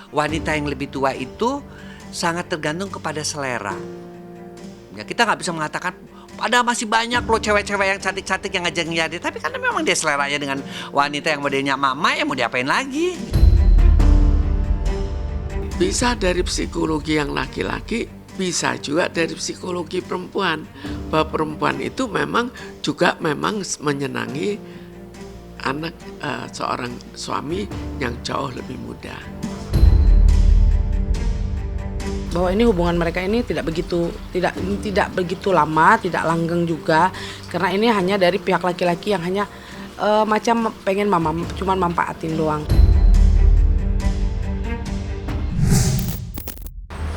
wanita yang lebih tua itu sangat tergantung kepada selera. Ya, kita nggak bisa mengatakan padahal masih banyak loh cewek-cewek yang cantik-cantik yang ngajak dia. Tapi karena memang dia seleranya dengan wanita yang modelnya mama, ya mau diapain lagi? Bisa dari psikologi yang laki-laki, bisa juga dari psikologi perempuan. Bahwa perempuan itu memang menyenangi anak seorang suami yang jauh lebih muda. Bahwa ini hubungan mereka ini tidak begitu lama, tidak langgeng juga, karena ini hanya dari pihak laki-laki yang hanya macam pengen cuman manfaatin doang.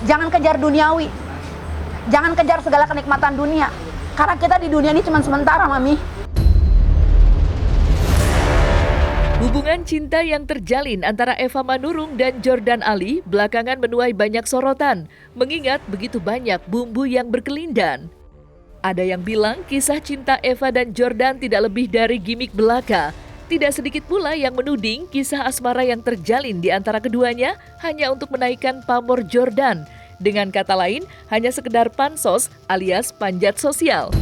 Jangan kejar duniawi, jangan kejar segala kenikmatan dunia, karena kita di dunia ini cuma sementara, Mami. Hubungan cinta yang terjalin antara Eva Manurung dan Jordan Ali belakangan menuai banyak sorotan, mengingat begitu banyak bumbu yang berkelindan. Ada yang bilang kisah cinta Eva dan Jordan tidak lebih dari gimik belaka. Tidak sedikit pula yang menuding kisah asmara yang terjalin di antara keduanya hanya untuk menaikkan pamor Jordan. Dengan kata lain, hanya sekedar pansos alias panjat sosial.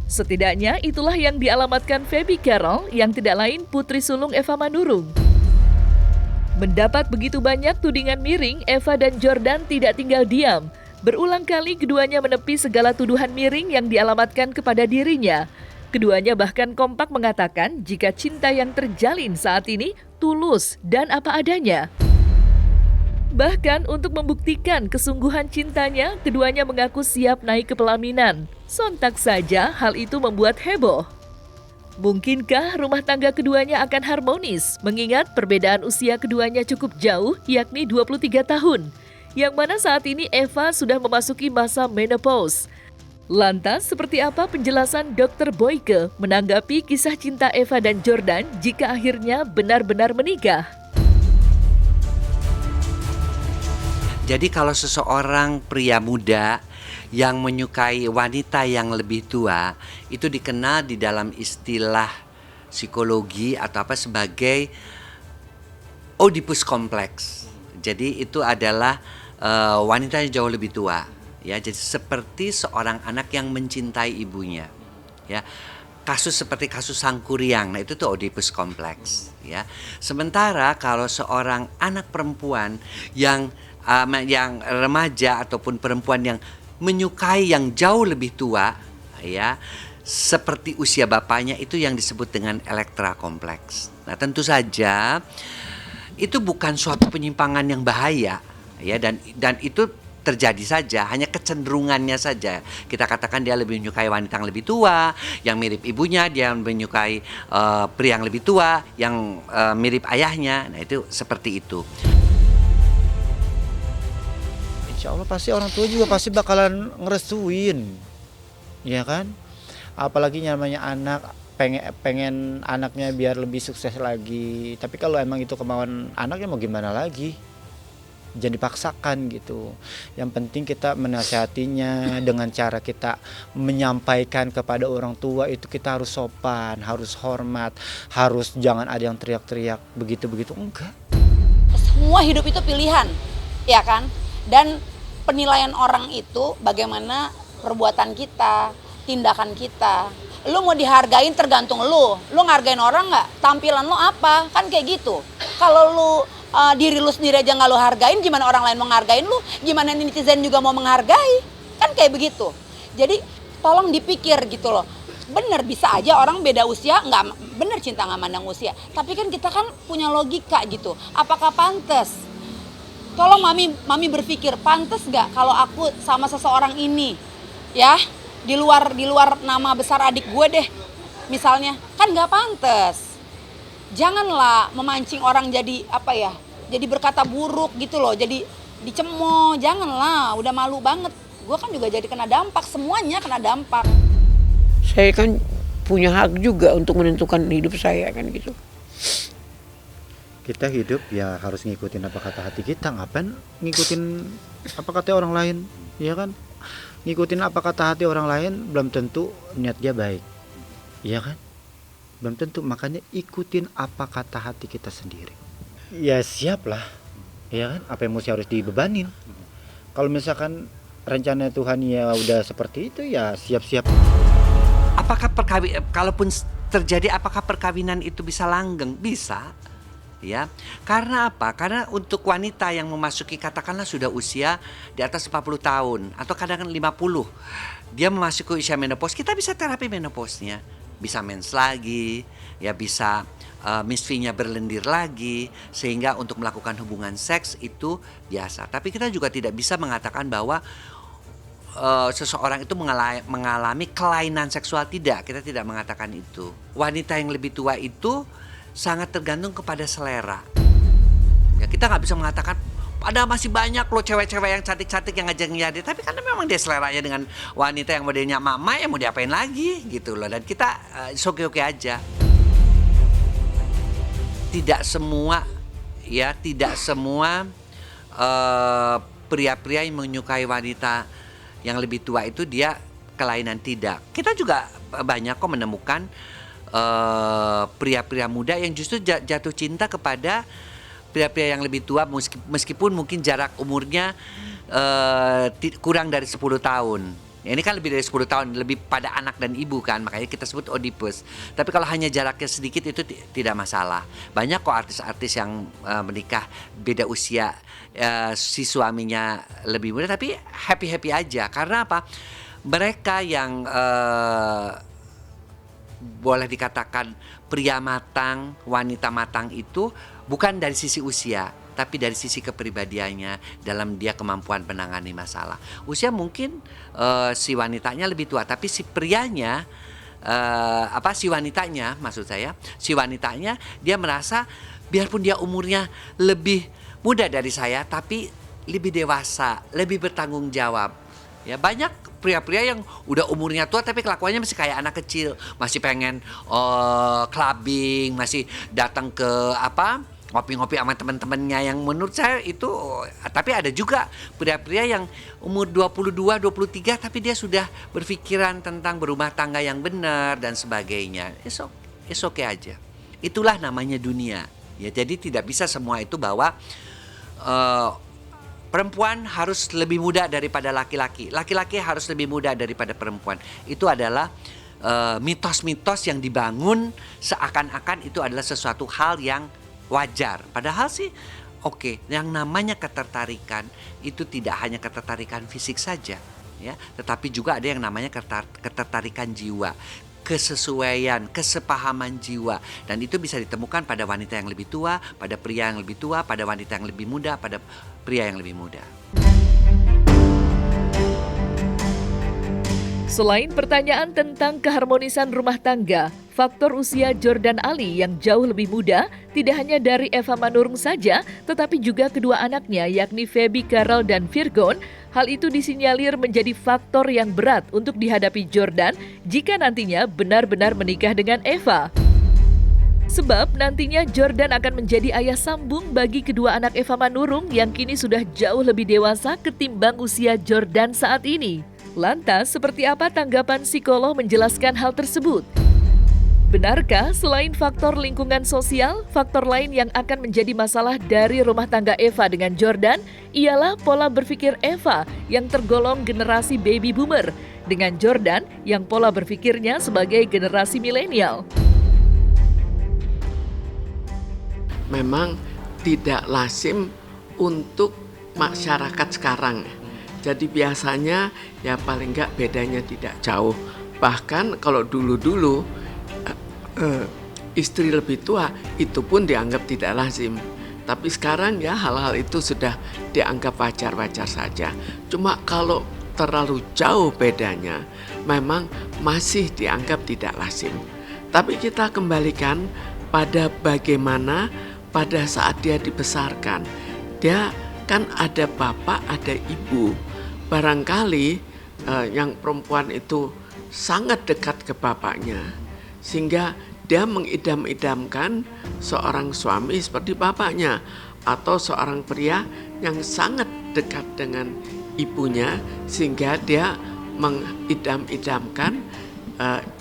Setidaknya itulah yang dialamatkan Feby Carol yang tidak lain putri sulung Eva Manurung. Mendapat begitu banyak tudingan miring, Eva dan Jordan tidak tinggal diam. Berulang kali keduanya menepi segala tuduhan miring yang dialamatkan kepada dirinya. Keduanya bahkan kompak mengatakan jika cinta yang terjalin saat ini tulus dan apa adanya. Bahkan untuk membuktikan kesungguhan cintanya, keduanya mengaku siap naik ke pelaminan. Sontak saja hal itu membuat heboh. Mungkinkah rumah tangga keduanya akan harmonis, mengingat perbedaan usia keduanya cukup jauh, yakni 23 tahun. Yang mana saat ini Eva sudah memasuki masa menopause. Lantas, seperti apa penjelasan Dr. Boyke menanggapi kisah cinta Eva dan Jordan jika akhirnya benar-benar menikah? Jadi kalau seseorang pria muda yang menyukai wanita yang lebih tua, itu dikenal di dalam istilah psikologi atau apa sebagai Oedipus kompleks. Jadi itu adalah wanita yang jauh lebih tua. Ya, jadi seperti seorang anak yang mencintai ibunya. Ya, kasus seperti kasus Sangkuriang, nah itu tuh Oedipus kompleks. Ya, sementara kalau seorang anak perempuan yang remaja ataupun perempuan yang menyukai yang jauh lebih tua, ya, seperti usia bapaknya, itu yang disebut dengan Elektra kompleks. Nah, tentu saja itu bukan suatu penyimpangan yang bahaya, ya, dan itu terjadi saja, hanya kecenderungannya saja. Kita katakan dia lebih menyukai wanita yang lebih tua, yang mirip ibunya, dia menyukai pria yang lebih tua, yang mirip ayahnya. Nah, itu seperti itu. Insya Allah pasti orang tua juga pasti bakalan ngerestuin, ya kan? Apalagi namanya anak pengen anaknya biar lebih sukses lagi. Tapi kalau emang itu kemauan anaknya mau gimana lagi? Jangan dipaksakan gitu. Yang penting kita menasihatinya dengan cara kita menyampaikan kepada orang tua itu kita harus sopan, harus hormat, harus jangan ada yang teriak-teriak begitu-begitu, enggak. Semua hidup itu pilihan, ya kan? Dan penilaian orang itu bagaimana perbuatan kita, tindakan kita. Lu mau dihargain tergantung lu. Lu ngargain orang nggak? Tampilan lu apa? Kan kayak gitu. Kalau lu diri lu sendiri aja nggak lu hargain, gimana orang lain mau ngargain lu? Gimana netizen juga mau menghargai? Kan kayak begitu. Jadi tolong dipikir gitu loh. Bener, bisa aja orang beda usia, nggak bener cinta nggak mandang usia. Tapi kan kita kan punya logika gitu. Apakah pantas? Tolong mami berpikir, pantas gak kalau aku sama seseorang ini, ya, di luar nama besar adik gue deh, misalnya, kan gak pantas. Janganlah memancing orang jadi jadi berkata buruk gitu loh, jadi dicemooh, janganlah, udah malu banget. Gue kan juga jadi kena dampak, semuanya kena dampak. Saya kan punya hak juga untuk menentukan hidup saya kan gitu. Kita hidup ya harus ngikutin apa kata hati kita, ngapain ngikutin apa kata orang lain, ya kan? Ngikutin apa kata hati orang lain belum tentu niat dia baik, ya kan? Belum tentu, makanya ikutin apa kata hati kita sendiri. Ya siap lah, ya kan? Apa yang mesti harus dibebanin? Kalau misalkan rencana Tuhan ya udah seperti itu, ya siap-siap. Apakah kalaupun terjadi, apakah perkawinan itu bisa langgeng? Bisa. Ya, karena apa? Karena untuk wanita yang memasuki katakanlah sudah usia di atas 40 tahun atau kadang 50, dia memasuki usia menopause, kita bisa terapi menopausnya, bisa mens lagi, ya bisa misfinya berlendir lagi, sehingga untuk melakukan hubungan seks itu biasa. Tapi kita juga tidak bisa mengatakan bahwa seseorang itu mengalami kelainan seksual. Tidak, kita tidak mengatakan itu. Wanita yang lebih tua itu sangat tergantung kepada selera. Ya, kita nggak bisa mengatakan ada masih banyak loh cewek-cewek yang cantik-cantik yang ngajak dia, tapi karena memang dia seleranya dengan wanita yang modelnya mama, ya mau diapain lagi gitu loh. Dan kita oke-oke aja. Tidak semua pria-pria yang menyukai wanita yang lebih tua itu dia kelainan, tidak. Kita juga banyak kok menemukan pria-pria muda yang justru jatuh cinta kepada pria-pria yang lebih tua meskipun mungkin jarak umurnya kurang dari 10 tahun. Ya, ini kan lebih dari 10 tahun, lebih pada anak dan ibu kan, makanya kita sebut Oedipus. Tapi kalau hanya jaraknya sedikit itu tidak masalah. Banyak kok artis-artis yang menikah beda usia, si suaminya lebih muda tapi happy-happy aja. Karena apa? Mereka yang boleh dikatakan pria matang, wanita matang itu bukan dari sisi usia, tapi dari sisi kepribadiannya dalam dia kemampuan menangani masalah. Usia mungkin si wanitanya lebih tua, tapi si prianya si wanitanya dia merasa biarpun dia umurnya lebih muda dari saya, tapi lebih dewasa, lebih bertanggung jawab. Ya, banyak pria-pria yang udah umurnya tua tapi kelakuannya masih kayak anak kecil, masih pengen clubbing, masih datang ke ngopi-ngopi sama teman-temannya, yang menurut saya itu. Tapi ada juga pria-pria yang umur 22, 23 tapi dia sudah berpikiran tentang berumah tangga yang benar dan sebagainya. It's okay aja. Itulah namanya dunia. Ya, jadi tidak bisa semua itu bahwa perempuan harus lebih muda daripada laki-laki. Laki-laki harus lebih muda daripada perempuan. Itu adalah mitos-mitos yang dibangun seakan-akan itu adalah sesuatu hal yang wajar. Padahal sih yang namanya ketertarikan itu tidak hanya ketertarikan fisik saja, ya, tetapi juga ada yang namanya ketertarikan jiwa, kesesuaian, kesepahaman jiwa, dan itu bisa ditemukan pada wanita yang lebih tua, pada pria yang lebih tua, pada wanita yang lebih muda, pada pria yang lebih muda. Selain pertanyaan tentang keharmonisan rumah tangga, faktor usia Jordan Ali yang jauh lebih muda tidak hanya dari Eva Manurung saja, tetapi juga kedua anaknya yakni Feby Carel dan Virgon. Hal itu disinyalir menjadi faktor yang berat untuk dihadapi Jordan jika nantinya benar-benar menikah dengan Eva. Sebab nantinya Jordan akan menjadi ayah sambung bagi kedua anak Eva Manurung yang kini sudah jauh lebih dewasa ketimbang usia Jordan saat ini. Lantas, seperti apa tanggapan psikolog menjelaskan hal tersebut? Benarkah selain faktor lingkungan sosial, faktor lain yang akan menjadi masalah dari rumah tangga Eva dengan Jordan ialah pola berpikir Eva yang tergolong generasi baby boomer dengan Jordan yang pola berpikirnya sebagai generasi milenial? Memang tidak lazim untuk masyarakat sekarang. Jadi biasanya ya paling enggak bedanya tidak jauh. Bahkan kalau dulu-dulu istri lebih tua itu pun dianggap tidak lazim. Tapi sekarang ya hal-hal itu sudah dianggap wajar-wajar saja. Cuma kalau terlalu jauh bedanya memang masih dianggap tidak lazim. Tapi kita kembalikan pada bagaimana pada saat dia dibesarkan. Dia kan ada bapak, ada ibu. Barangkali yang perempuan itu sangat dekat ke bapaknya, sehingga dia mengidam-idamkan seorang suami seperti bapaknya, atau seorang pria yang sangat dekat dengan ibunya, sehingga dia mengidam-idamkan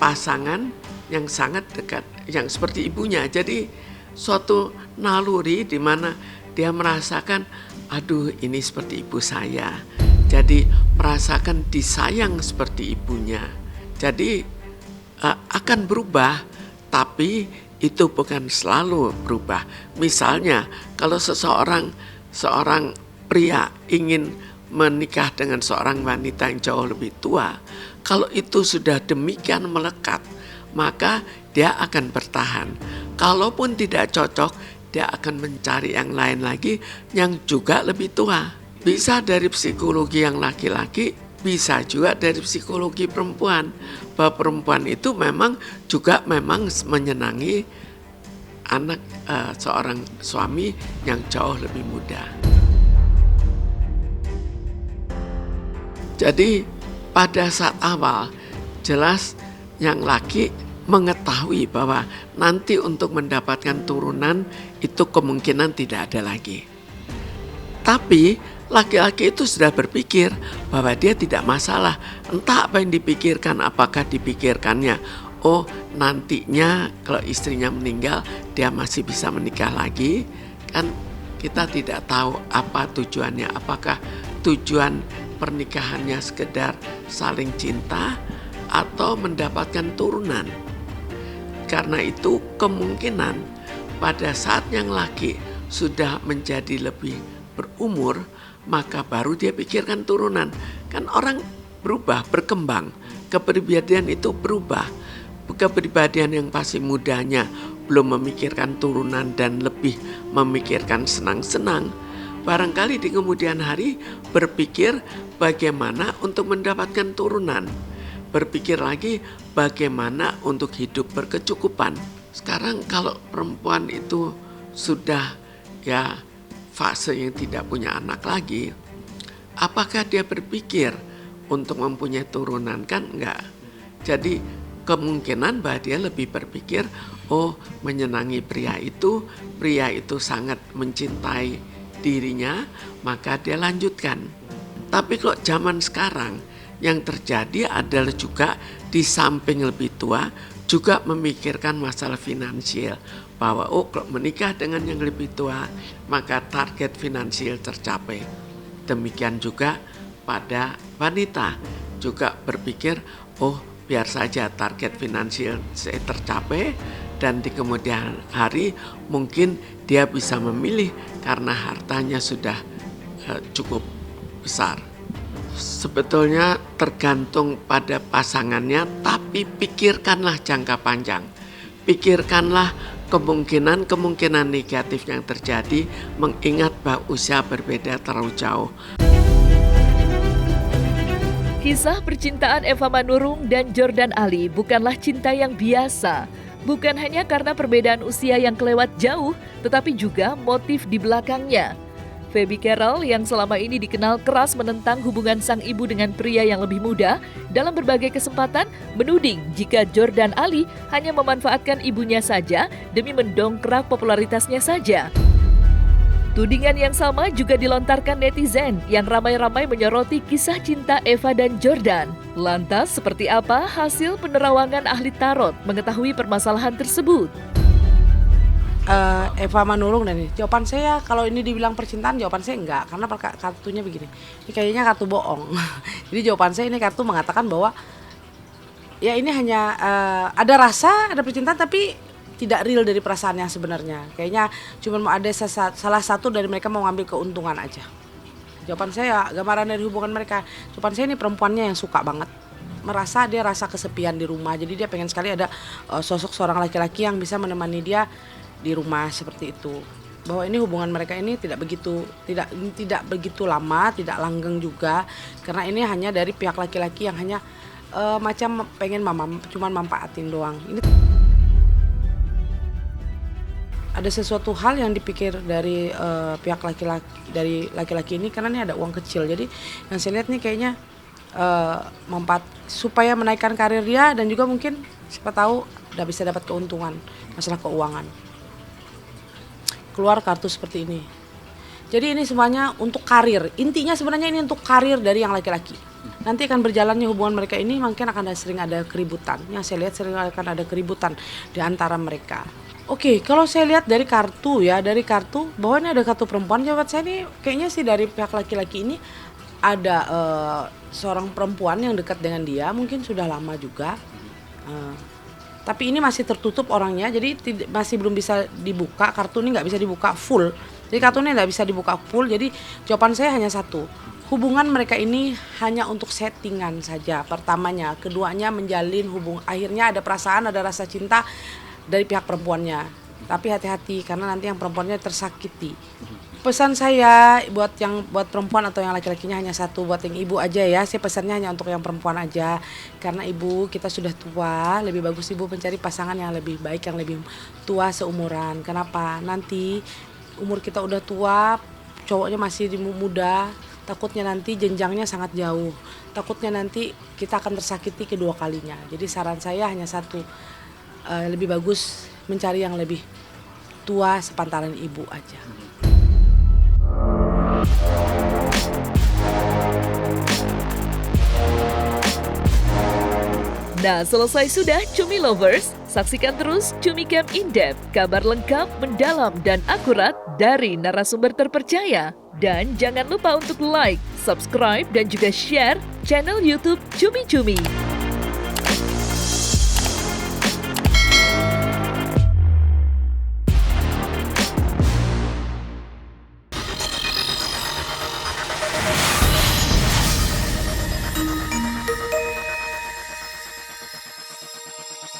pasangan yang sangat dekat, yang seperti ibunya. Jadi suatu naluri di mana dia merasakan, aduh ini seperti ibu saya. Jadi merasakan disayang seperti ibunya. Jadi akan berubah, tapi itu bukan selalu berubah. Misalnya kalau seorang pria ingin menikah dengan seorang wanita yang jauh lebih tua, kalau itu sudah demikian melekat, maka dia akan bertahan. Kalaupun tidak cocok, dia akan mencari yang lain lagi yang juga lebih tua. Bisa dari psikologi yang laki-laki, bisa juga dari psikologi perempuan. Bahwa perempuan itu memang menyenangi anak seorang suami yang jauh lebih muda. Jadi pada saat awal jelas yang laki mengetahui bahwa nanti untuk mendapatkan turunan itu kemungkinan tidak ada lagi. Tapi laki-laki itu sudah berpikir bahwa dia tidak masalah. Entah apa yang dipikirkan, apakah dipikirkannya, oh nantinya kalau istrinya meninggal dia masih bisa menikah lagi. Kan kita tidak tahu apa tujuannya, apakah tujuan pernikahannya sekedar saling cinta atau mendapatkan turunan. Karena itu kemungkinan pada saat yang laki sudah menjadi lebih berumur, maka baru dia pikirkan turunan. Kan orang berubah, berkembang, kepribadian itu berubah. Kepribadian yang masih mudanya belum memikirkan turunan dan lebih memikirkan senang-senang, barangkali di kemudian hari berpikir bagaimana untuk mendapatkan turunan. Berpikir lagi bagaimana untuk hidup berkecukupan. Sekarang kalau perempuan itu sudah fase yang tidak punya anak lagi, apakah dia berpikir untuk mempunyai turunan? Kan enggak. Jadi kemungkinan bahwa dia lebih berpikir, oh menyenangi pria itu sangat mencintai dirinya, maka dia lanjutkan. Tapi kalau zaman sekarang yang terjadi adalah juga di samping lebih tua juga memikirkan masalah finansial, bahwa kalau menikah dengan yang lebih tua maka target finansial tercapai. Demikian juga pada wanita juga berpikir, oh biar saja target finansial saya tercapai dan di kemudian hari mungkin dia bisa memilih karena hartanya sudah cukup besar. Sebetulnya tergantung pada pasangannya, tapi pikirkanlah jangka panjang. Pikirkanlah kemungkinan negatif yang terjadi, mengingat bahwa usia berbeda terlalu jauh. Kisah percintaan Eva Manurung dan Jordan Ali bukanlah cinta yang biasa. Bukan hanya karena perbedaan usia yang kelewat jauh, tetapi juga motif di belakangnya. Feby Carol yang selama ini dikenal keras menentang hubungan sang ibu dengan pria yang lebih muda, dalam berbagai kesempatan menuding jika Jordan Ali hanya memanfaatkan ibunya saja demi mendongkrak popularitasnya saja. Tudingan yang sama juga dilontarkan netizen yang ramai-ramai menyoroti kisah cinta Eva dan Jordan. Lantas, seperti apa hasil penerawangan ahli tarot mengetahui permasalahan tersebut? Eva Manurung dan jawaban saya kalau ini dibilang percintaan, jawaban saya enggak, karena kartunya begini. Ini kayaknya kartu bohong. Jadi jawaban saya ini kartu mengatakan bahwa ya ini hanya ada rasa, ada percintaan tapi tidak real dari perasaannya sebenarnya. Kayaknya cuma mau ada salah satu dari mereka mau ngambil keuntungan aja. Jawaban saya gambaran dari hubungan mereka. Jawaban saya ini perempuannya yang suka banget. Dia rasa kesepian di rumah. Jadi dia pengen sekali ada sosok seorang laki-laki yang bisa menemani dia di rumah seperti itu. Bahwa ini hubungan mereka ini tidak begitu lama, tidak langgeng juga, karena ini hanya dari pihak laki-laki yang hanya macam pengen cuman manfaatin doang. Ini ada sesuatu hal yang dipikir dari pihak laki-laki ini, karena ini ada uang kecil. Jadi yang saya lihat nih kayaknya supaya menaikkan karir dia, dan juga mungkin siapa tahu udah bisa dapat keuntungan masalah keuangan. Keluar kartu seperti ini. Jadi ini semuanya untuk karir. Intinya sebenarnya ini untuk karir dari yang laki-laki. Nanti akan berjalannya hubungan mereka ini mungkin akan sering ada keributan. Yang saya lihat sering akan ada keributan di antara mereka. Oke, kalau saya lihat dari kartu bahwa ini ada kartu perempuan, jawab saya ini kayaknya sih dari pihak laki-laki ini ada seorang perempuan yang dekat dengan dia, mungkin sudah lama juga. Tapi ini masih tertutup orangnya, jadi masih belum bisa dibuka, kartu ini nggak bisa dibuka full. Jadi kartu ini nggak bisa dibuka full, jadi jawaban saya hanya satu. Hubungan mereka ini hanya untuk settingan saja, pertamanya. Keduanya menjalin akhirnya ada perasaan, ada rasa cinta dari pihak perempuannya. Tapi hati-hati, karena nanti yang perempuannya tersakiti. Pesan saya buat perempuan atau yang laki-lakinya hanya satu, buat yang ibu aja ya. Saya pesannya hanya untuk yang perempuan aja. Karena ibu kita sudah tua, lebih bagus ibu mencari pasangan yang lebih baik, yang lebih tua seumuran. Kenapa? Nanti umur kita udah tua, cowoknya masih muda, takutnya nanti jenjangnya sangat jauh. Takutnya nanti kita akan tersakiti kedua kalinya. Jadi saran saya hanya satu, lebih bagus mencari yang lebih tua sepantaran ibu aja. Nah, selesai sudah Cumi Lovers. Saksikan terus Cumi Camp In-Depth, kabar lengkap, mendalam, dan akurat dari narasumber terpercaya. Dan jangan lupa untuk like, subscribe, dan juga share channel YouTube Cumi Cumi.